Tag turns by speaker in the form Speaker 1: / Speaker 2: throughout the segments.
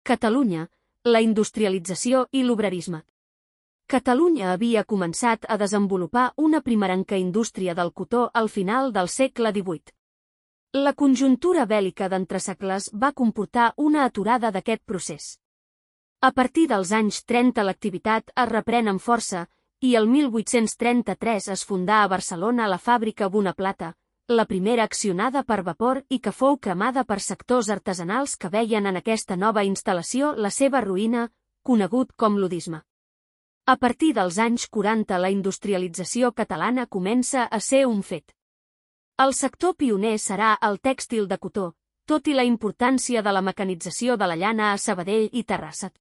Speaker 1: Catalunya, la industrialització i l'obrerisme. Catalunya havia començat a desenvolupar una primerenca indústria del cotó al final del segle XVIII. La conjuntura bèl·lica d'entresegles va comportar una aturada d'aquest procés. A partir dels anys 30 l'activitat es reprèn amb força i el 1833 es fundà a Barcelona la fàbrica Bonaplata, la primera accionada per vapor i que fou cremada per sectors artesanals que veien en aquesta nova instal·lació la seva ruïna, conegut com ludisme. A partir dels anys 40 la industrialització catalana comença a ser un fet. El sector pioner serà el tèxtil de cotó, tot i la importància de la mecanització de la llana a Sabadell i Terrassa.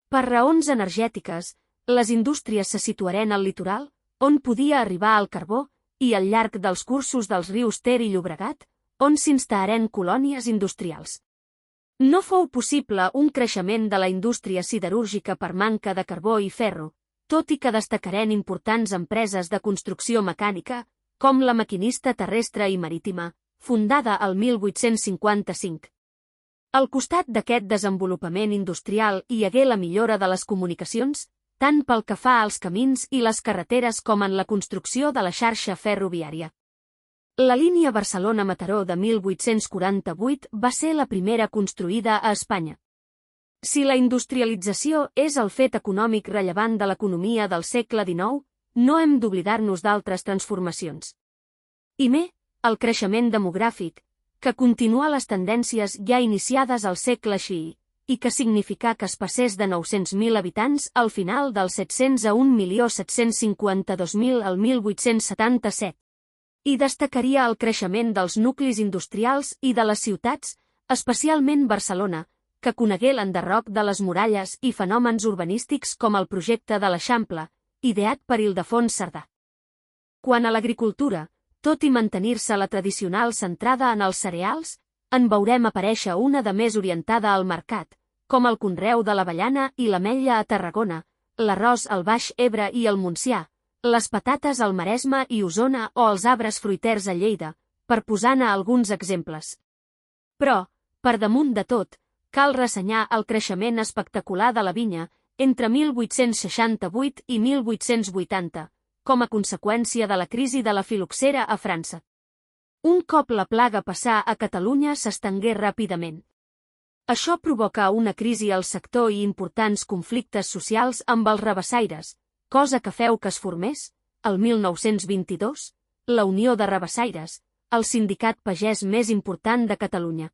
Speaker 1: Per raons energètiques, les indústries se situaren al litoral, on podia arribar el carbó, i al llarg dels cursos dels rius Ter i Llobregat, on s'instal·laren colònies industrials. No fou possible un creixement de la indústria siderúrgica per manca de carbó i ferro, tot i que destacaren importants empreses de construcció mecànica, com la Maquinista Terrestre i Marítima, fundada el 1855. Al costat d'aquest desenvolupament industrial hi hagué la millora de les comunicacions, tant pel que fa als camins i les carreteres com en la construcció de la xarxa ferroviària. La línia Barcelona-Mataró de 1848 va ser la primera construïda a Espanya. Si la industrialització és el fet econòmic rellevant de l'economia del segle XIX, no hem d'oblidar-nos d'altres transformacions. El creixement demogràfic, que continua les tendències ja iniciades al segle XVI, i que significà que es passés de 900.000 habitants al final dels 700 a 1.752.000 al 1877. I destacaria el creixement dels nuclis industrials i de les ciutats, especialment Barcelona, que conegué l'enderroc de les muralles i fenòmens urbanístics com el projecte de l'Eixample, ideat per Ildefons Cerdà. Quant a l'agricultura, tot i mantenir-se la tradicional centrada en els cereals, en veurem aparèixer una de més orientada al mercat, com el conreu de l'avellana i l'ametlla a Tarragona, l'arròs al Baix Ebre i al Montsià, les patates al Maresme i Osona o els arbres fruiters a Lleida, per posar-ne alguns exemples. Però, per damunt de tot, cal ressenyar el creixement espectacular de la vinya entre 1868 i 1880, com a conseqüència de la crisi de la filoxera a França. Un cop la plaga passà a Catalunya s'estengué ràpidament. Això provocà una crisi al sector i importants conflictes socials amb els rabassaires, cosa que feu que es formés, el 1922, la Unió de Rabassaires, el sindicat pagès més important de Catalunya.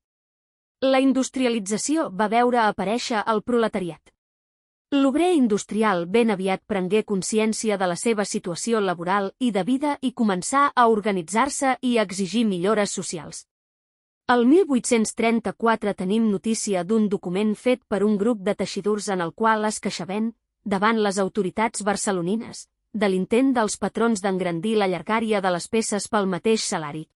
Speaker 1: La industrialització va veure aparèixer el proletariat. L'obrer industrial ben aviat prengué consciència de la seva situació laboral i de vida i començà a organitzar-se i a exigir millores socials. El 1834 tenim notícia d'un document fet per un grup de teixidors en el qual es queixaven, davant les autoritats barcelonines, de l'intent dels patrons d'engrandir la llargària de les peces pel mateix salari.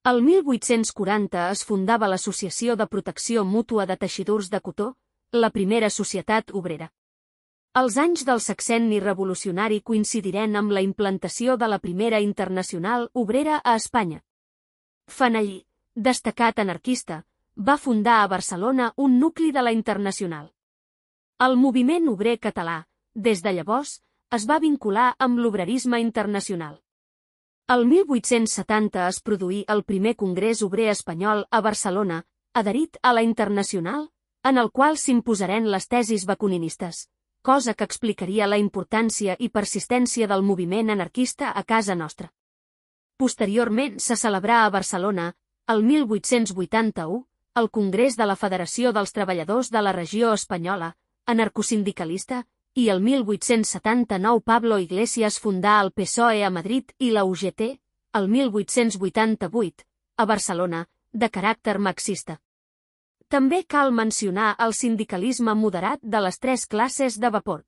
Speaker 1: El 1840 es fundava l'Associació de Protecció Mútua de Teixidors de Cotó, la primera societat obrera. Els anys del sexenni revolucionari coincidiren amb la implantació de la primera internacional obrera a Espanya. Fenellí, destacat anarquista, va fundar a Barcelona un nucli de la Internacional. El moviment obrer català, des de llavors, es va vincular amb l'obrerisme internacional. El 1870 es produí el primer Congrés Obrer Espanyol a Barcelona, adherit a la Internacional, en el qual s'imposaren les tesis bakuninistes, cosa que explicaria la importància i persistència del moviment anarquista a casa nostra. Posteriorment se celebrà a Barcelona, el 1881, el Congrés de la Federació dels Treballadors de la Regió Espanyola, anarcosindicalista, i el 1879 Pablo Iglesias fundà el PSOE a Madrid i la UGT, el 1888, a Barcelona, de caràcter marxista. També cal mencionar el sindicalisme moderat de les tres classes de vapor.